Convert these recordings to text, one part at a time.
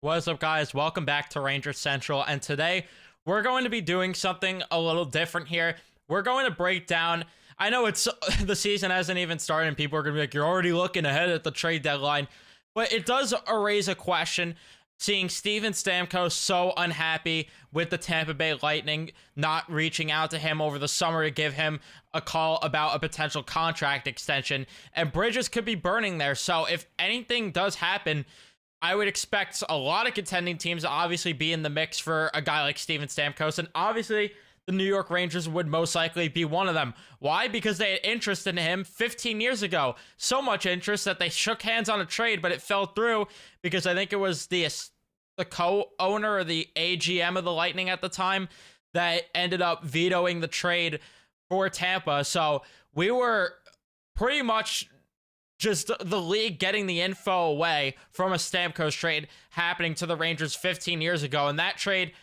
What's up, guys? Welcome back to Ranger Central, and today we're going to be doing something a little different here. We're going to break down. I know it's the season hasn't even started, and people are going to be like, "You're already looking ahead at the trade deadline," but it does raise a question. Seeing Steven Stamkos so unhappy with the Tampa Bay Lightning not reaching out to him over the summer to give him a call about a potential contract extension, and bridges could be burning there. So if anything does happen, I would expect a lot of contending teams to obviously be in the mix for a guy like Steven Stamkos, and obviously the New York Rangers would most likely be one of them. Why? Because they had interest in him 15 years ago. So much interest that they shook hands on a trade, but it fell through because I think it was the co-owner or the AGM of the Lightning at the time that ended up vetoing the trade for Tampa. So we were pretty much just the league getting the info away from a Stamkos trade happening to the Rangers 15 years ago. And that trade,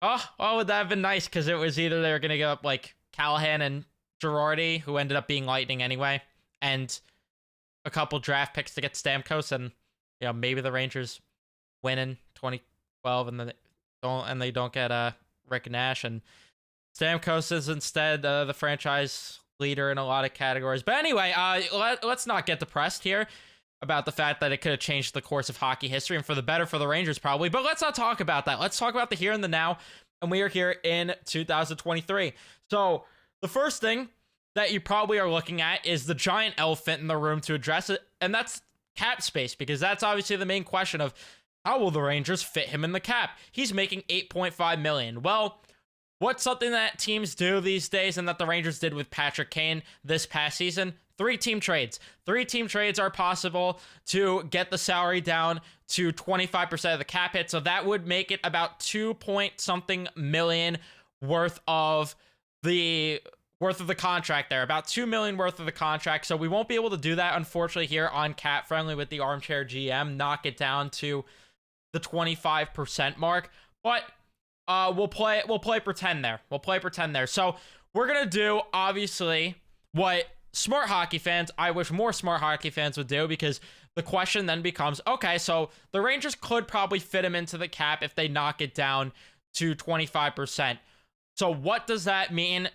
would that have been nice? Because it was either they were going to give up like Callahan and Girardi, who ended up being Lightning anyway, and a couple draft picks to get Stamkos, and maybe the Rangers win in 2012 and then they don't get Rick Nash, and Stamkos is instead the franchise leader in a lot of categories. But anyway, let's not get depressed here about the fact that it could have changed the course of hockey history, and for the better for the Rangers probably. But let's not talk about that. Let's talk about the here and the now, and we are here in 2023. So the first thing that you probably are looking at is the giant elephant in the room to address it, and that's cap space, because that's obviously the main question of how will the Rangers fit him in the cap. He's making $8.5 million. Well, what's something that teams do these days and that the Rangers did with Patrick Kane this past season? 3-team trades. 3-team trades are possible to get the salary down to 25% of the cap hit. So that would make it about 2-point-something million worth of the contract there. About $2 million worth of the contract. So we won't be able to do that, unfortunately, here on Cap Friendly with the Armchair GM. Knock it down to the 25% mark. But we'll play pretend there. We'll play pretend there. So we're gonna do obviously what smart hockey fans, I wish more smart hockey fans would do, because the question then becomes, okay, so the Rangers could probably fit him into the cap if they knock it down to 25%. So what does that mean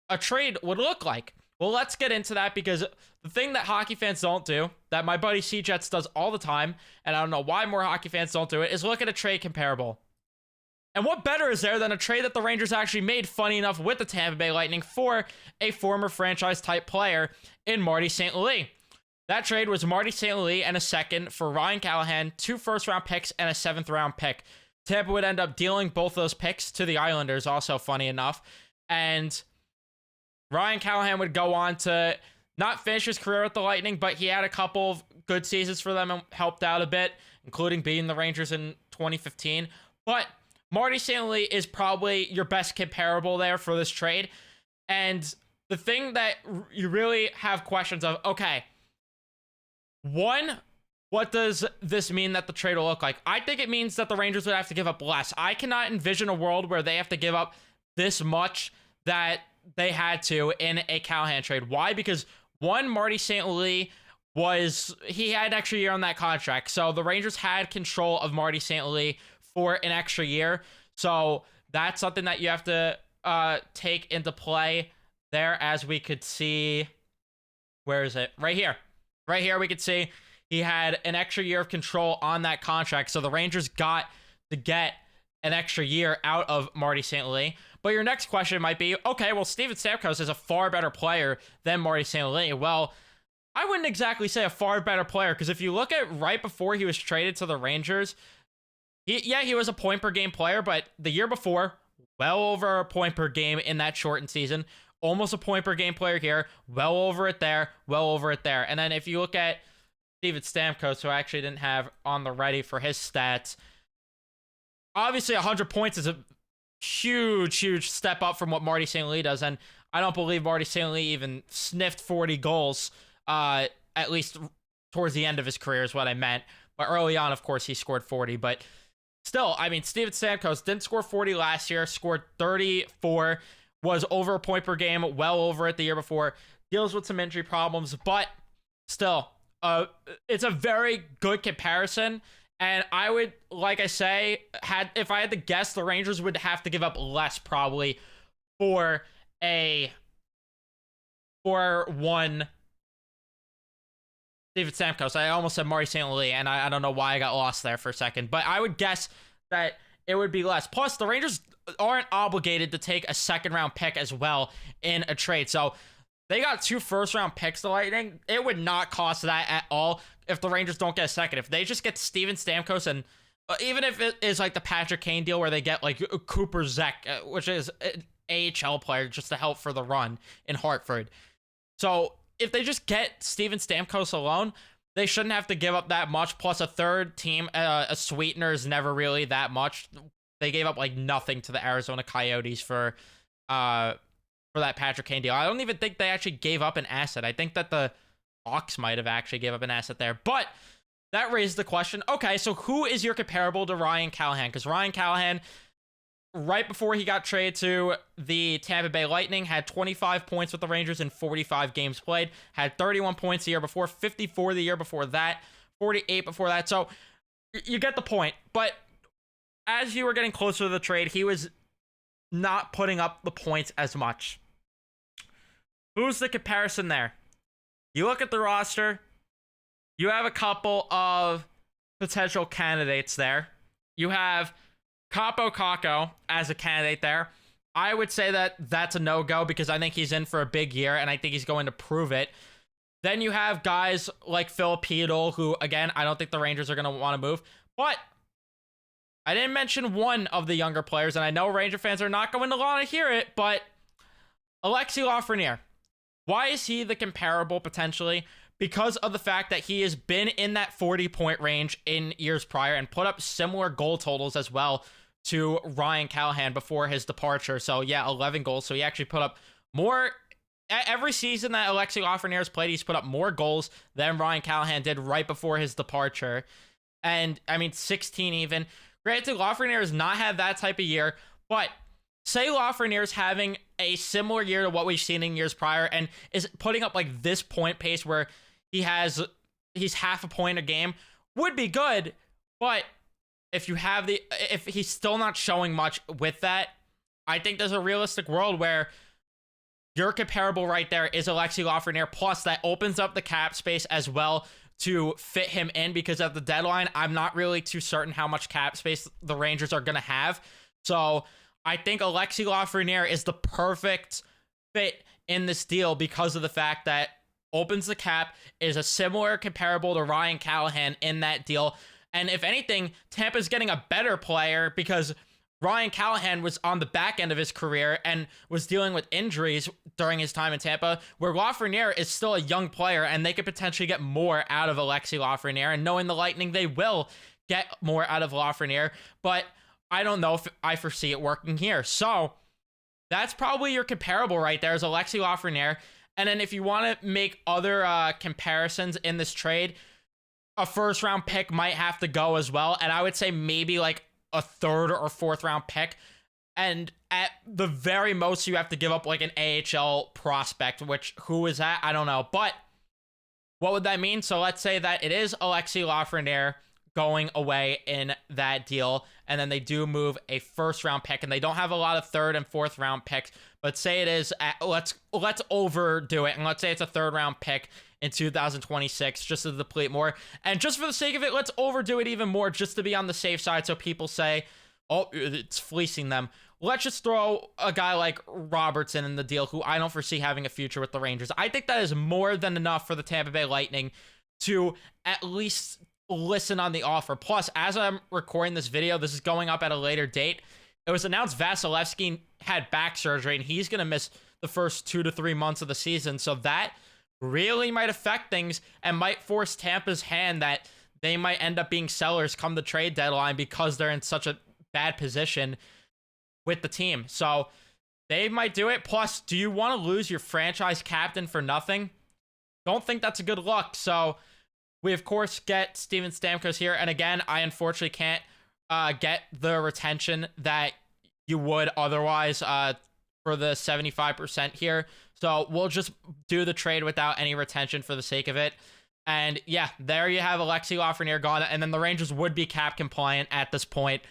a trade would look like? Well, let's get into that, because the thing that hockey fans don't do, that my buddy C-Jets does all the time, and I don't know why more hockey fans don't do it, is look at a trade comparable. And what better is there than a trade that the Rangers actually made, funny enough, with the Tampa Bay Lightning for a former franchise-type player in Marty St. Louis. That trade was Marty St. Louis and a second for Ryan Callahan, 2 first-round picks, and a 7th-round pick. Tampa would end up dealing both those picks to the Islanders, also funny enough. And Ryan Callahan would go on to not finish his career with the Lightning, but he had a couple of good seasons for them and helped out a bit, including beating the Rangers in 2015. But Marty St. Louis is probably your best comparable there for this trade. And the thing that you really have questions of, okay, one, what does this mean that the trade will look like? I think it means that the Rangers would have to give up less. I cannot envision a world where they have to give up this much that they had to in a Callahan trade. Why? Because one, Marty St. Louis he had an extra year on that contract. So the Rangers had control of Marty St. Louis for an extra year. So that's something that you have to take into play there, as we could see. Where is it? Right here. Right here we could see he had an extra year of control on that contract. So the Rangers got to get an extra year out of Marty St. Louis. But your next question might be, okay, well, Steven Stamkos is a far better player than Marty St. Louis. Well, I wouldn't exactly say a far better player, because if you look at right before he was traded to the Rangers, he was a point per game player, but the year before, well over a point per game in that shortened season. Almost a point per game player here, well over it there, well over it there. And then if you look at Steven Stamkos, who I actually didn't have on the ready for his stats, obviously 100 points is a huge step up from what Marty St. Louis does, and I don't believe Marty St. Louis even sniffed 40 goals, at least towards the end of his career is what I meant. But early on, of course, he scored 40, but still, I mean, Steven Stamkos didn't score 40 last year, scored 34, was over a point per game, well over it the year before, deals with some injury problems, but still, it's a very good comparison, And I would, like I say, if I had to guess, the Rangers would have to give up less probably for a for one David Stamkos. I almost said Marty St. Louis, and I don't know why I got lost there for a second, but I would guess that it would be less. Plus, the Rangers aren't obligated to take a second round pick as well in a trade. So they got 2 first round picks, the Lightning. It would not cost that at all if the Rangers don't get a second. If they just get Steven Stamkos, and even if it is like the Patrick Kane deal where they get like Cooper Zek, which is an AHL player just to help for the run in Hartford. So if they just get Steven Stamkos alone, they shouldn't have to give up that much. Plus a third team, a sweetener is never really that much. They gave up like nothing to the Arizona Coyotes for that Patrick Kane deal. I don't even think they actually gave up an asset. I think that the Hawks might have actually gave up an asset there. But that raised the question, okay, so who is your comparable to Ryan Callahan? Because Ryan Callahan, right before he got traded to the Tampa Bay Lightning, had 25 points with the Rangers in 45 games played, had 31 points the year before, 54 the year before that, 48 before that. So you get the point. But as you were getting closer to the trade, he was not putting up the points as much. Who's the comparison there? You look at the roster, you have a couple of potential candidates there. You have Capo Caco as a candidate there. I would say that that's a no-go because I think he's in for a big year and I think he's going to prove it. Then you have guys like Filipino, who, again, I don't think the Rangers are going to want to move. But I didn't mention one of the younger players, and I know Ranger fans are not going to want to hear it, but Alexis Lafreniere. Why is he the comparable potentially? Because of the fact that he has been in that 40-point range in years prior and put up similar goal totals as well to Ryan Callahan before his departure. So yeah, 11 goals. So he actually put up more. Every season that Alexis Lafreniere has played, he's put up more goals than Ryan Callahan did right before his departure. And I mean, 16 even. Granted, Lafreniere has not had that type of year, but say Lafreniere's having a similar year to what we've seen in years prior and is putting up like this point pace where he's half a point a game, would be good. But if he's still not showing much with that, I think there's a realistic world where your comparable right there is Alexis Lafreniere. Plus that opens up the cap space as well to fit him in, because at the deadline, I'm not really too certain how much cap space the Rangers are going to have. So I think Alexis Lafreniere is the perfect fit in this deal because of the fact that opens the cap, is a similar comparable to Ryan Callahan in that deal. And if anything, Tampa's getting a better player because Ryan Callahan was on the back end of his career and was dealing with injuries during his time in Tampa, where Lafreniere is still a young player and they could potentially get more out of Alexis Lafreniere. And knowing the Lightning, they will get more out of Lafreniere, but I don't know if I foresee it working here. So that's probably your comparable right there, is Alexis Lafreniere. And then if you want to make other comparisons in this trade, a first round pick might have to go as well. And I would say maybe like a third or fourth round pick. And at the very most, you have to give up like an AHL prospect, which who is that? I don't know. But what would that mean? So let's say that it is Alexis Lafreniere going away in that deal, and then they do move a first round pick, and they don't have a lot of third and fourth round picks, but say it is let's overdo it, and let's say it's a third round pick in 2026 just to deplete more, and just for the sake of it, let's overdo it even more just to be on the safe side, so people say, oh, it's fleecing them. Let's just throw a guy like Robertson in the deal, who I don't foresee having a future with the Rangers. I think that is more than enough for the Tampa Bay Lightning to at least listen on the offer. Plus, as I'm recording this video, this is going up at a later date, it was announced Vasilevsky had back surgery and he's going to miss the first 2 to 3 months of the season. So that really might affect things and might force Tampa's hand that they might end up being sellers come the trade deadline because they're in such a bad position with the team. So they might do it. Plus, do you want to lose your franchise captain for nothing? Don't think that's a good look. So we, of course, get Steven Stamkos here. And again, I unfortunately can't get the retention that you would otherwise for the 75% here. So we'll just do the trade without any retention for the sake of it. And yeah, there you have Alexi Lafreniere gone. And then the Rangers would be cap compliant at this point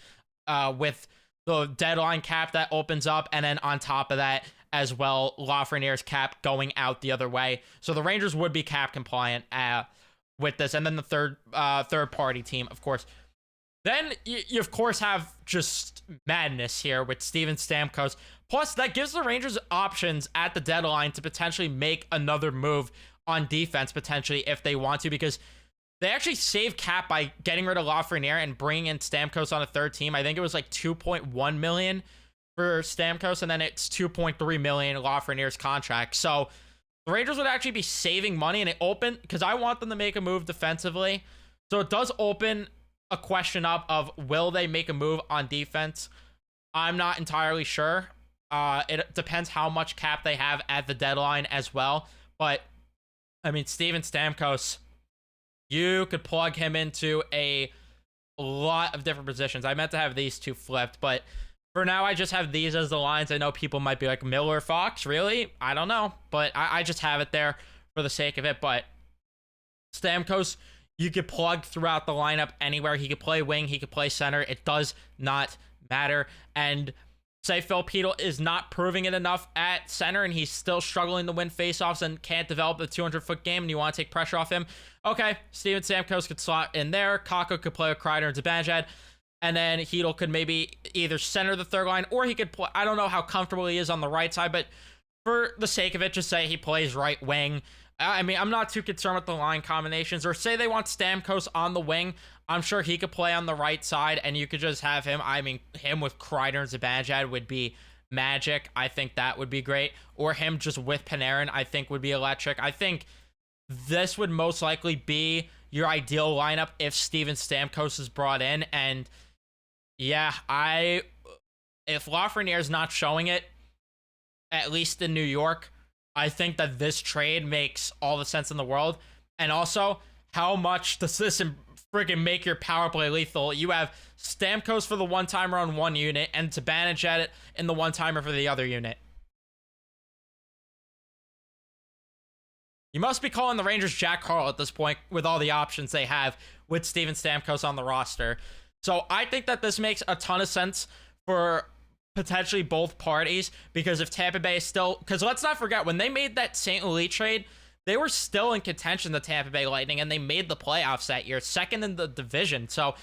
with the deadline cap that opens up. And then on top of that as well, Lafreniere's cap going out the other way. So the Rangers would be cap compliant with this. And then the third party team, of course. Then you of course have just madness here with Steven Stamkos. Plus, that gives the Rangers options at the deadline to potentially make another move on defense, potentially, if they want to, because they actually save cap by getting rid of Lafreniere and bringing in Stamkos on a third team. I think it was like $2.1 million for Stamkos, and then it's $2.3 million Lafreniere's contract. So the Rangers would actually be saving money, and it opened, because I want them to make a move defensively. So it does open a question up of, will they make a move on defense? I'm not entirely sure. It depends how much cap they have at the deadline as well. But I mean, Steven Stamkos, you could plug him into a lot of different positions. I meant to have these two flipped, but for now I just have these as the lines. I know people might be like, Miller, Fox, really? I don't know, but I just have it there for the sake of it. But Stamkos, you could plug throughout the lineup anywhere. He could play wing, he could play center. It does not matter. And say Phil Petel is not proving it enough at center and he's still struggling to win faceoffs and can't develop a 200-foot game, and you want to take pressure off him, okay, Steven Stamkos could slot in there. Kakko could play with Kreider and Zibanejad. And then Hedl could maybe either center the third line, or he could play, I don't know how comfortable he is on the right side, but for the sake of it, just say he plays right wing. I mean, I'm not too concerned with the line combinations. Or say they want Stamkos on the wing, I'm sure he could play on the right side, and you could just have him. I mean, him with Kreider and Zibanejad would be magic. I think that would be great. Or him just with Panarin, I think would be electric. I think this would most likely be your ideal lineup if Steven Stamkos is brought in. And yeah, if Lafreniere's not showing it, at least in New York, I think that this trade makes all the sense in the world. And also, how much does this friggin' make your power play lethal? You have Stamkos for the one-timer on one unit and Zibanejad in the one-timer for the other unit. You must be calling the Rangers Jack Carl at this point with all the options they have with Steven Stamkos on the roster. So I think that this makes a ton of sense for potentially both parties, because if Tampa Bay is still, because let's not forget, when they made that St. Louis trade, they were still in contention, the Tampa Bay Lightning, and they made the playoffs that year, second in the division. So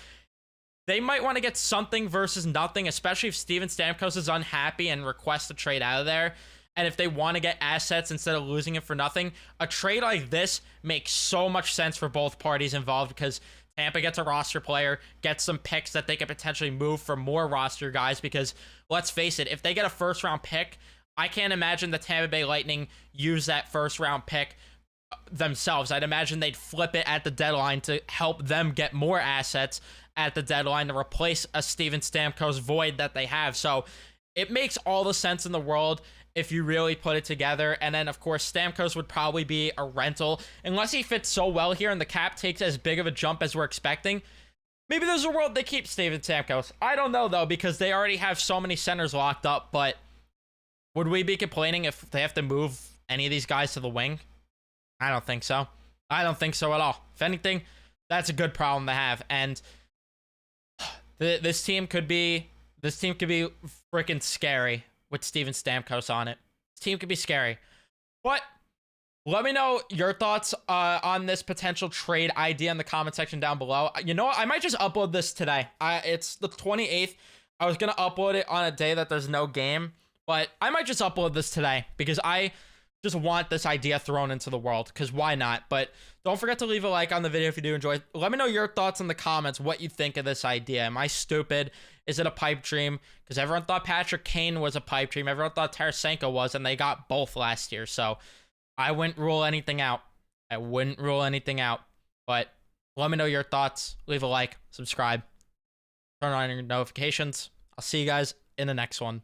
they might want to get something versus nothing, especially if Steven Stamkos is unhappy and requests to trade out of there. And if they want to get assets instead of losing it for nothing, a trade like this makes so much sense for both parties involved, because Tampa gets a roster player, gets some picks that they could potentially move for more roster guys, because let's face it, if they get a first-round pick, I can't imagine the Tampa Bay Lightning use that first-round pick themselves. I'd imagine they'd flip it at the deadline to help them get more assets at the deadline to replace a Steven Stamkos void that they have. So it makes all the sense in the world if you really put it together. And then, of course, Stamkos would probably be a rental. Unless he fits so well here and the cap takes as big of a jump as we're expecting, maybe there's a world they keep Steven Stamkos. I don't know, though, because they already have so many centers locked up. But would we be complaining if they have to move any of these guys to the wing? I don't think so. I don't think so at all. If anything, that's a good problem to have. And this team could be freaking scary with Steven Stamkos on it. This team could be scary. But let me know your thoughts on this potential trade idea in the comment section down below. You know what? I might just upload this today. It's the 28th. I was going to upload it on a day that there's no game, but I might just upload this today because I just want this idea thrown into the world, because why not? But don't forget to leave a like on the video if you do enjoy. Let me know your thoughts in the comments, what you think of this idea. Am I stupid? Is it a pipe dream? Because everyone thought Patrick Kane was a pipe dream. Everyone thought Tarasenko was, and they got both last year. So I wouldn't rule anything out. I wouldn't rule anything out. But let me know your thoughts. Leave a like, subscribe, turn on your notifications. I'll see you guys in the next one.